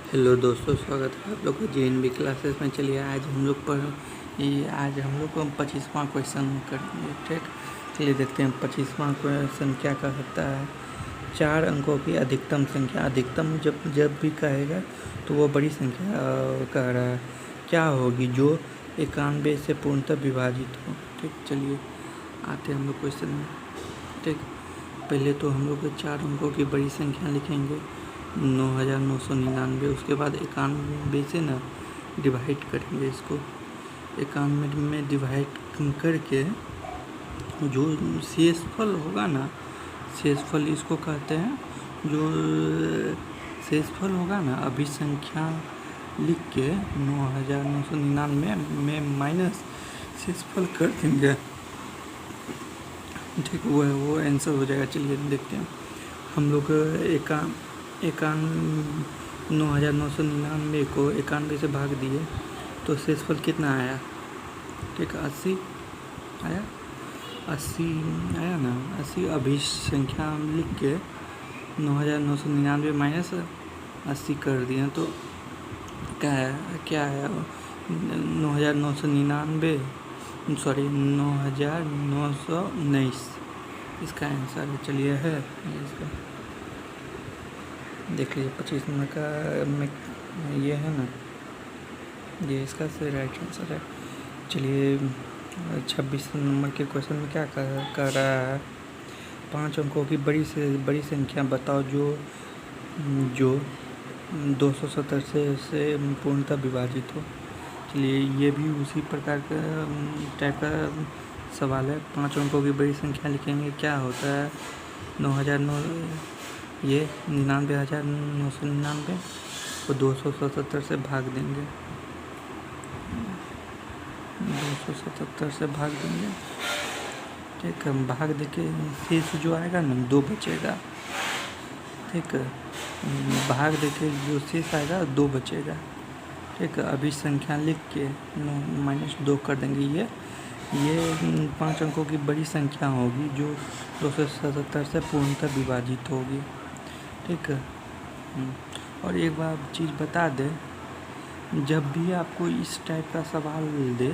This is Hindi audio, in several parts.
हेलो दोस्तों, स्वागत है आप लोग का JNB क्लासेस में। चलिए आज हम लोग 25वां क्वेश्चन करेंगे। ठीक, चलिए देखते हैं 25वां क्वेश्चन क्या कह सकता है। 4 अंकों की अधिकतम संख्या, अधिकतम जब भी कहेगा तो वो बड़ी संख्या कह रहा है, क्या होगी जो 91 से पूर्णतः विभाजित हो। ठीक, चलिए आते हैं हम लोग क्वेश्चन में। ठीक, पहले तो हम लोग 4 अंकों की बड़ी संख्या लिखेंगे 9999। उसके बाद 91 से ना डिवाइड करेंगे इसको। 91 में डिवाइड करके जो शेषफल होगा ना, शेषफल इसको कहते हैं। जो शेषफल होगा ना, अभिसंख्या लिख के 9999 में माइनस शेषफल कर देंगे। ठीक, वो आंसर हो जाएगा। चलिए देखते हैं हम लोग 9999 को 91 से भाग दिए तो शेषफल कितना आया। ठीक, 80 आया, 80 आया ना। 80 अभिसंख्या लिख के 9999 माइनस 80 कर दिए तो क्या आया 9999, सॉरी 9919 इसका आंसर है। चलिए है इसका देख लीजिए 25 नंबर का में ये है ना, ये इसका सही राइट आंसर है। चलिए 26 नंबर के क्वेश्चन में क्या कर रहा है, 5 अंकों की बड़ी से बड़ी संख्या बताओ जो 270 से पूर्णतः विभाजित हो। चलिए ये भी उसी प्रकार का टाइप का सवाल है। 5 अंकों की बड़ी संख्या लिखेंगे, क्या होता है 9009, ये 99,999 को 277 से भाग देंगे। 277 से भाग देंगे। ठीक, भाग देके शेष जो आएगा ना 2 बचेगा। ठीक, भाग देके जो शेष आएगा 2 बचेगा। ठीक, अभी संख्या लिख के -2 कर देंगे। ये 5 अंकों की बड़ी संख्या होगी जो 277 से पूर्णतः विभाजित होगी। ठीक, और एक बार चीज़ बता दे, जब भी आपको इस टाइप का सवाल दे,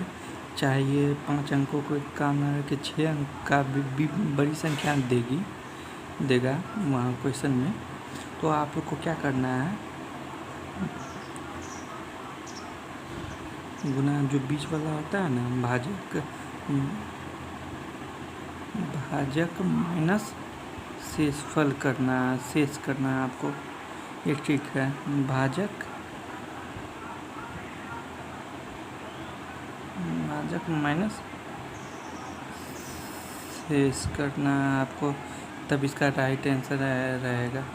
चाहे ये 5 अंकों को काम ना रखे 6 अंक का भी बड़ी संख्या देगा वहाँ क्वेश्चन में, तो आप लोग को क्या करना है, गुना जो बीच वाला होता है ना, भाजक माइनस शेषफल करना, शेष करना है आपको। ये ठीक है, भाजक माइनस शेष करना है आपको, तब इसका राइट आंसर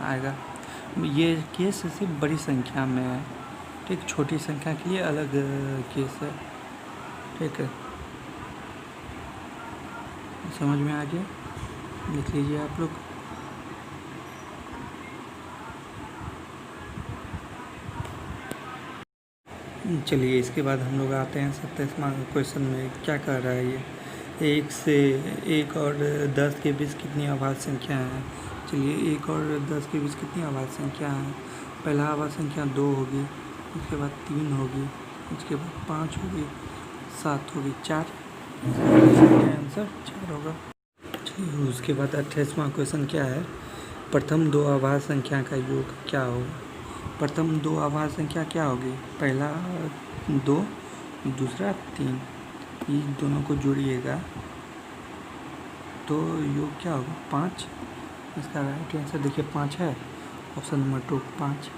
आएगा। ये केस सिर्फ बड़ी संख्या में है। ठीक, छोटी संख्या के लिए अलग केस है। ठीक है, समझ में आ गया, लिख लीजिए आप लोग। चलिए इसके बाद हम लोग आते हैं 27वां क्वेश्चन में। क्या कर रहा है ये, 1 और 10 के बीच कितनी अभाज्य संख्या है। चलिए 1 और 10 के बीच कितनी अभाज्य संख्या है। पहला अभाज्य संख्या 2 होगी, उसके बाद 3 होगी, उसके बाद 5 होगी, 7 होगी, 4। आंसर 4 होगा। चलिए उसके बाद 28वां क्वेश्चन क्या है, प्रथम 2 अभाज्य संख्या का योग क्या होगा। प्रथम 2 अभाज्य संख्या क्या होगी, पहला 2, दूसरा 3, ये दोनों को जोड़िएगा तो योग क्या होगा 5। इसका राइट आंसर देखिए 5 है, ऑप्शन नंबर 2 5।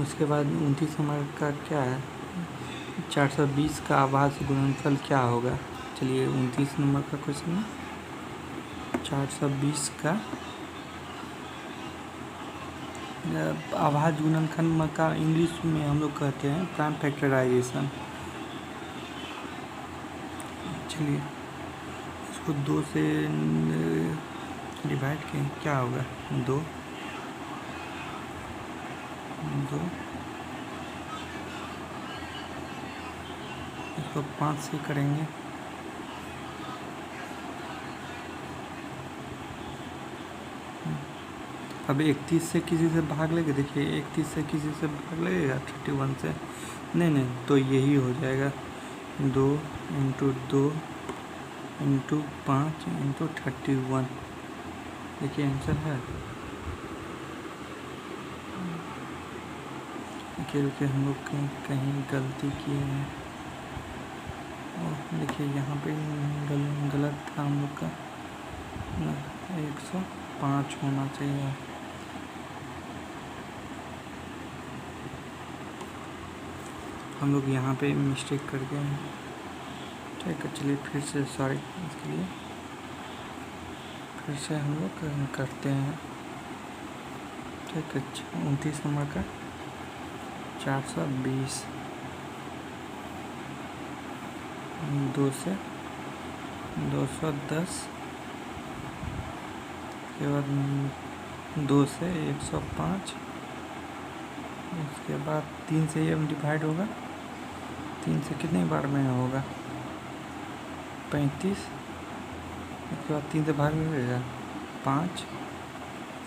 उसके बाद 29 नंबर का क्या है, 420 का अभाज्य गुणनफल क्या होगा। चलिए 29 नंबर का क्वेश्चन है, 420 का अभाज्य गुणनखंड का इंग्लिश में हम लोग कहते हैं प्राइम फैक्टराइजेशन। चलिए इसको 2 से डिवाइड करें, क्या होगा 2 इसको 5 से करेंगे, अब 31 से किसी से भाग लेंगे, देखिए 31 से किसी से भाग लगेगा 31 से, नहीं तो यही हो जाएगा 2 × 2 × 5 × 31। देखिए आंसर है। देखिए हम लोग कहीं गलती किए हैं। और देखिए यहाँ पे गलत था हम लोग का ना, 105 होना चाहिए। हम लोग यहाँ पे मिस्टेक कर गए हैं। ठीक है, चलिए फिर से सॉरी इसके लिए, फिर से हम लोग करते हैं। ठीक है, 29 नंबर का 420 2 से 210 के बाद 2 से 105, उसके बाद 3 से ये डिवाइड होगा, 3 से कितने बार में होगा 35, उसके बाद 3 से भाग में रहेगा 5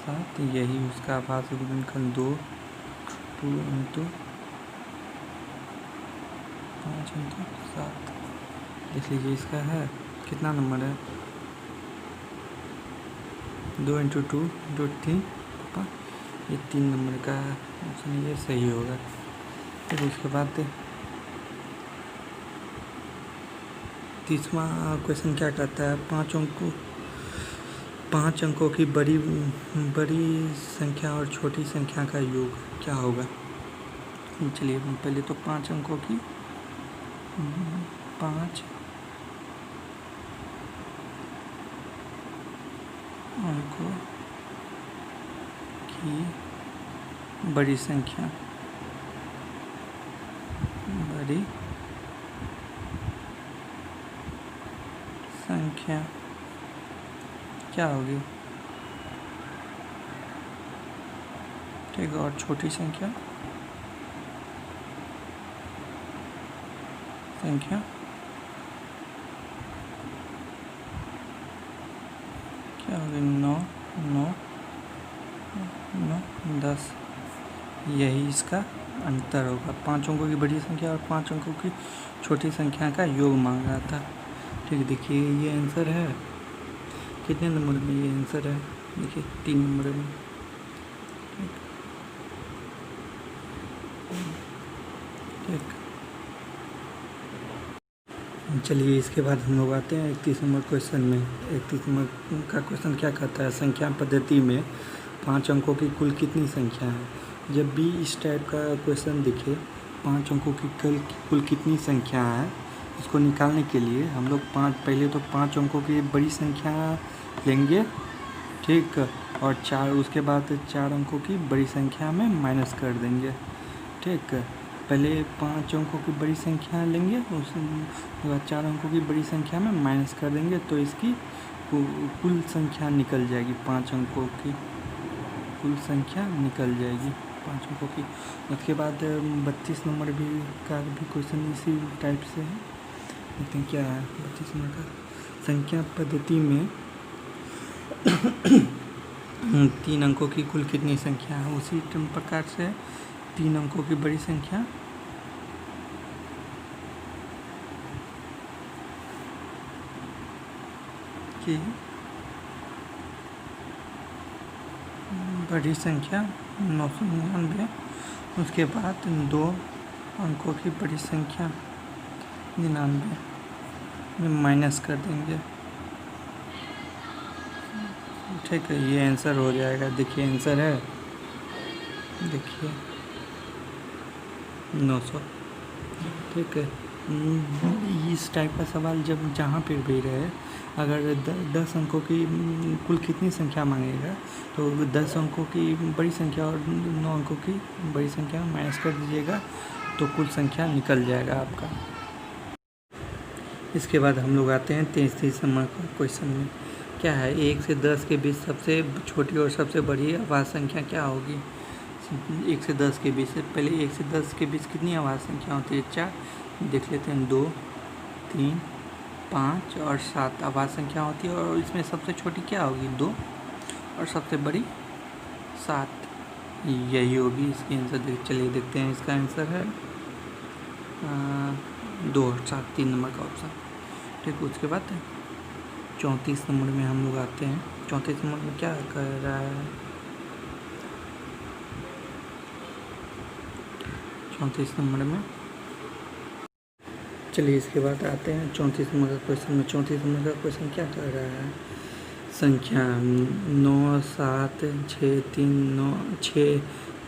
7, यही उसका आभासी गुणनखंड 2 × 5 × 7। देख लीजिए इसका है कितना नंबर है, 2 × 2 × 3, ये 3 नंबर का ऑप्शन ये सही होगा। फिर उसके बाद 30वां क्वेश्चन क्या कहता है, 5 अंकों की बड़ी संख्या और छोटी संख्या का योग क्या होगा। चलिए पहले तो 5 अंकों की 5 अंकों की बड़ी संख्या क्या होगी। ठीक है, और छोटी संख्या क्या होगी, 9 9 9 10, यही इसका अंतर होगा। 5 अंकों की बड़ी संख्या और 5 अंकों की छोटी संख्या का योग मांगा था। ठीक, देखिए ये आंसर है, कितने नंबर में ये आंसर है, देखिए 3 नंबर में। ठीक, चलिए इसके बाद हम लोग आते हैं 31 नंबर क्वेश्चन में। 31 नंबर का क्वेश्चन क्या कहता है, संख्या पद्धति में 5 अंकों की कुल कितनी संख्या है। जब भी इस टाइप का क्वेश्चन दिखे 5 अंकों की कुल कितनी संख्या है, इसको निकालने के लिए हम लोग पहले तो 5 अंकों की बड़ी संख्या लेंगे, ठीक, और 4, उसके बाद 4 अंकों की बड़ी संख्या में माइनस कर देंगे। ठीक, पहले 5 अंकों की बड़ी संख्या लेंगे, उसके बाद 4 अंकों की बड़ी संख्या में माइनस कर देंगे, तो इसकी कुल संख्या निकल जाएगी। 5 अंकों की कुल संख्या निकल जाएगी 5 अंकों की। उसके बाद 32 नंबर का भी क्वेश्चन इसी टाइप से है। देखते हैं क्या है 32 नंबर का। संख्या पद्धति में 3 अंकों की कुल कितनी संख्या है। उसी प्रकार से 3 अंकों की बड़ी संख्या की बड़ी संख्या 999, उसके बाद 2 अंकों की बड़ी संख्या 99 में माइनस कर देंगे। ठीक है, ये आंसर हो जाएगा। देखिए आंसर है, देखिए 900। ठीक है, इस टाइप का सवाल जब जहाँ पे भी रहे, अगर 10 अंकों की कुल कितनी संख्या मांगेगा, तो 10 अंकों की बड़ी संख्या और 9 अंकों की बड़ी संख्या माइनस कर दीजिएगा, तो कुल संख्या निकल जाएगा आपका। इसके बाद हम लोग आते हैं 33 नंबर क्वेश्चन में। क्या है, 1 से 10 के बीच सबसे छोटी और सबसे बड़ी अभाज्य संख्या क्या होगी। 1 से 10 के बीच, पहले 1 से 10 के बीच कितनी अभाज्य संख्या होती है, 4 देख लेते हैं, 2 3 5 और 7 अभाज्य संख्या होती है। और इसमें सबसे छोटी क्या होगी, 2, और सबसे बड़ी 7 यही होगी इसकी आंसर। चलिए देखते हैं इसका आंसर है 2 और 7, 3 नंबर का ऑप्शन। ठीक, उसके बाद 34 नंबर में हम लोग आते हैं। 34 नंबर में क्या कर रहा है? 34 नंबर में चलिए इसके बाद आते हैं 34 नंबर का क्वेश्चन में। 34 नंबर का क्वेश्चन क्या कर रहा है? संख्या 9, 7, 6, 3, 9, 6,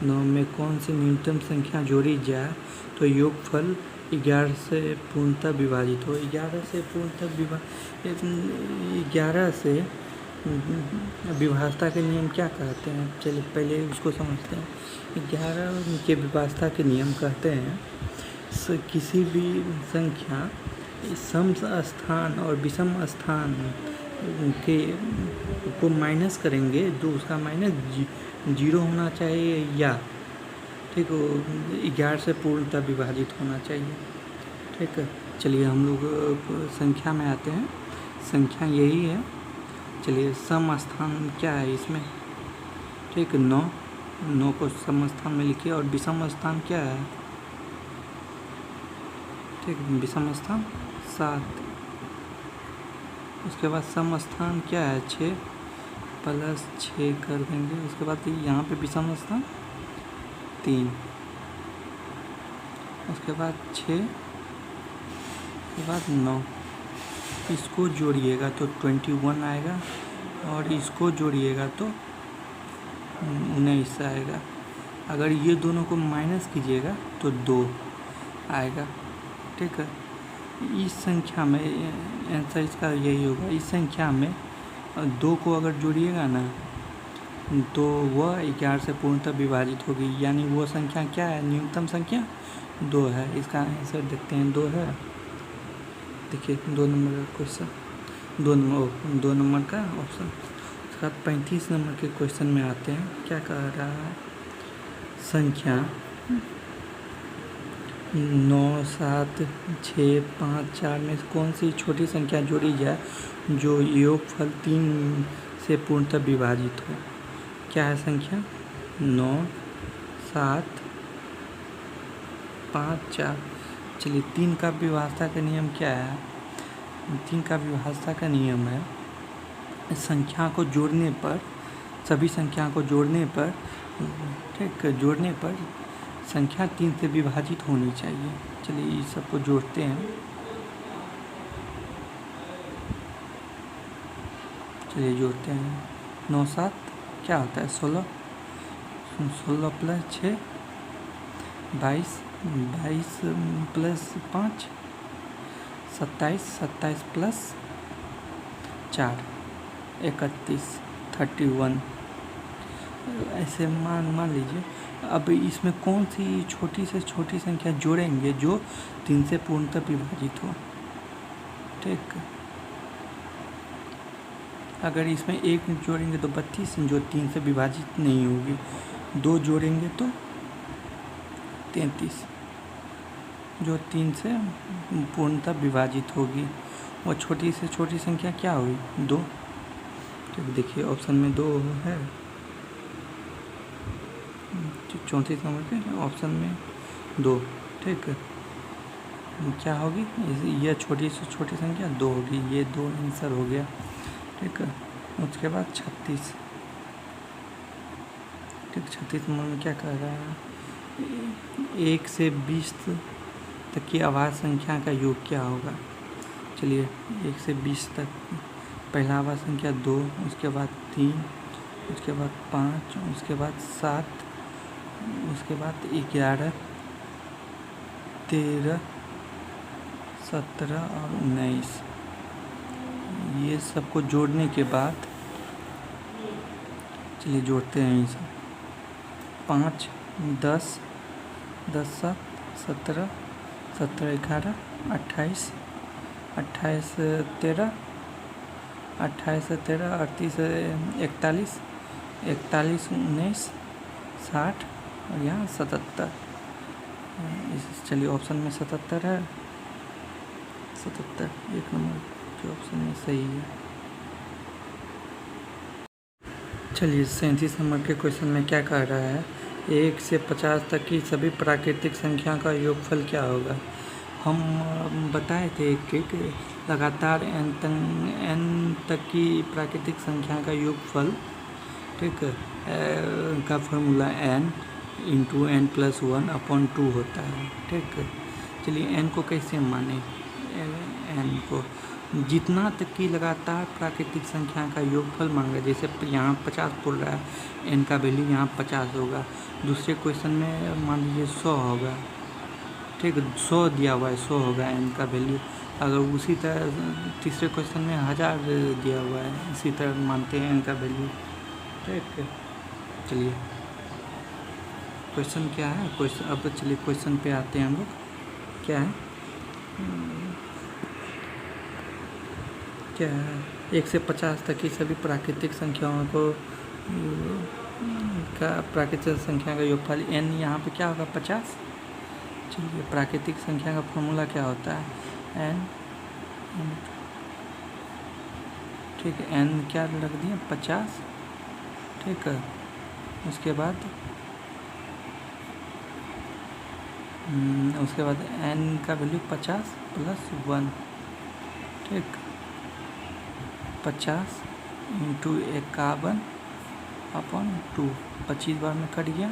9 में कौन सी न्यूनतम संख्या जोड़ी जाए तो योगफल 11 से पूर्णतः विभाजित हो। 11 से विभाजता के नियम क्या कहते हैं? चलिए पहले उसको समझते हैं। 11 के विभाजता के नियम कहते हैं किसी भी संख्या सम स्थान और विषम स्थान के को माइनस करेंगे तो उसका माइनस 0 होना चाहिए, या ठीक हो 11 से पूर्णतः विभाजित होना चाहिए। ठीक है, चलिए हम लोग संख्या में आते हैं। संख्या यही है। चलिए सम स्थान क्या है इसमें? ठीक, 9 को सम स्थान में लिखिए। और विषम स्थान क्या है? ठीक, विषम स्थान 7। उसके बाद सम स्थान क्या है? 6 प्लस 6 कर देंगे। उसके बाद यहाँ पे विषम स्थान 3। उसके बाद 6, उसके बाद 9। इसको जोड़िएगा तो 21 आएगा और इसको जोड़िएगा तो 19 आएगा। अगर ये दोनों को माइनस कीजिएगा तो 2 आएगा। ठीक है, इस संख्या में आंसर इसका यही होगा। इस संख्या में 2 को अगर जोड़िएगा ना तो वह 11 से पूर्णतः विभाजित होगी, यानी वो संख्या क्या है? न्यूनतम संख्या 2 है। इसका आंसर देखते हैं, 2 है। देखिए 2 नंबर का क्वेश्चन, 2 नंबर का ऑप्शन। उसके बाद 35 नंबर के क्वेश्चन में आते हैं। क्या कह रहा है? संख्या 9, 7, 6, 5, 4 में कौन सी छोटी संख्या जोड़ी जाए जो योगफल 3 से पूर्णतः विभाजित हो। क्या है संख्या? 9, 7, 5, 4। चलिए 3 का विभाजता का नियम क्या है? 3 का विभाजता का नियम है संख्या को जोड़ने पर, सभी संख्या को जोड़ने पर, ठीक, जोड़ने पर संख्या 3 से विभाजित होनी चाहिए। चलिए इस सबको जोड़ते हैं। चलिए जोड़ते हैं। 9, 7 क्या होता है? 16। 16 प्लस 6 22, 22 प्लस 5 27, 27 प्लस 4 31, 31। ऐसे मान लीजिए। अब इसमें कौन सी छोटी से छोटी संख्या जोड़ेंगे जो 3 से पूर्णतः विभाजित हो। ठीक, अगर इसमें 1 जोड़ेंगे तो 32 जो 3 से विभाजित नहीं होगी। 2 जोड़ेंगे तो 33 जो 3 से पूर्णतः विभाजित होगी। और छोटी से छोटी संख्या क्या हुई? 2। तो देखिए ऑप्शन में 2 है। 34 नंबर के ऑप्शन में 2। ठीक है, क्या होगी? यह छोटी से छोटी संख्या 2 होगी। ये 2 आंसर हो गया। ठीक है, उसके बाद 36। ठीक, 36 नंबर में क्या कह रहा है? 1 से 20 तक की अभाज्य संख्या का योग क्या होगा? चलिए 1 से 20 तक पहला अभाज्य संख्या 2, उसके बाद 3, उसके बाद 5, उसके बाद 7, उसके बाद 11, 13, 17 और 19। ये सबको जोड़ने के बाद चलिए जोड़ते हैं इसे। 5, 10, 10, 7, 17, 17, 11, 28, 28, 13, 28, 13, 38, 41, 41, 19, 60 और यहाँ 77। चलिए ऑप्शन में 77 है। 77 1 नंबर के ऑप्शन में सही है। चलिए 37 नंबर के क्वेश्चन में क्या कह रहा है, 1 से 50 तक की सभी प्राकृतिक संख्या का योगफल क्या होगा। हम बताए थे एक ट्रिक, लगातार n तक की प्राकृतिक संख्या का योगफल, ठीक, का फॉर्मूला n इंटू n+1/2 होता है। ठीक, चलिए n को कैसे माने, n को जितना तक की लगातार प्राकृतिक संख्या का योगफल मांगा, जैसे यहाँ 50 बोल रहा है, n का वैल्यू यहाँ 50 होगा। दूसरे क्वेश्चन में मान लीजिए 100 होगा, ठीक, 100 दिया हुआ है, 100 होगा n का वैल्यू। अगर उसी तरह तीसरे क्वेश्चन में 1000 दिया हुआ है, इसी तरह मानते हैं n का वैल्यू। ठीक, चलिए क्वेश्चन क्या है, क्वेश्चन अब चलिए क्वेश्चन पे आते हैं हम लोग। क्या है, क्या है, 1 से 50 तक की सभी प्राकृतिक संख्याओं को का प्राकृतिक संख्या का योगफल n, यहाँ पे क्या होगा 50। चलिए प्राकृतिक संख्या का फॉर्मूला क्या होता है, n, ठीक है, n क्या रख दिया 50, ठीक है। उसके बाद n का वैल्यू 50 + 1, ठीक, 50 इंटू 51/2, 25 बार में कट गया।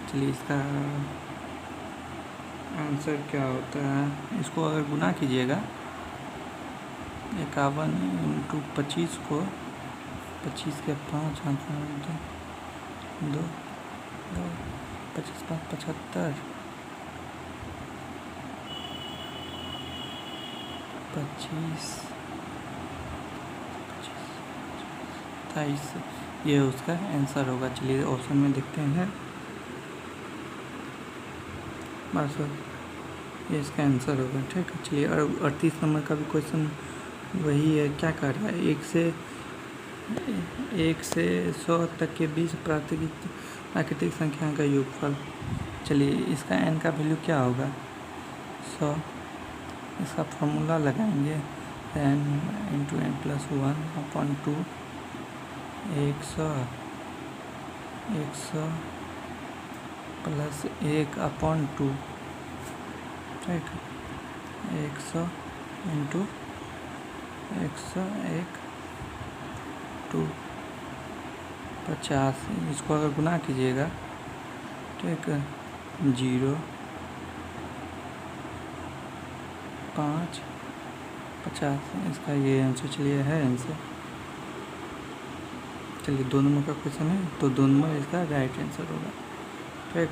चलिए इसका आंसर क्या होता है, इसको अगर गुना कीजिएगा 51 इंटू 25 को, 25 के 5 2 25 5 75, 25 27, ये उसका आंसर होगा। चलिए ऑप्शन में देखते हैं, बस ये इसका आंसर होगा। ठीक है, चलिए 38 नंबर का भी क्वेश्चन वही है। क्या कर रहा है, 1 से 100 तक के बीच प्राकृतिक संख्या का योगफल। चलिए इसका n का वैल्यू क्या होगा 100, इसका फॉर्मूला लगाएंगे n इंटू n+1/2, 100 प्लस 1/2, ठीक, 100 इंटू 101/2, 50। इसको अगर गुना कीजिएगा, ठीक, 0 5 50, इसका ये आंसर चलिए है आंसर। चलिए 2 नंबर का क्वेश्चन है, तो 2 नंबर इसका राइट आंसर होगा। ठीक।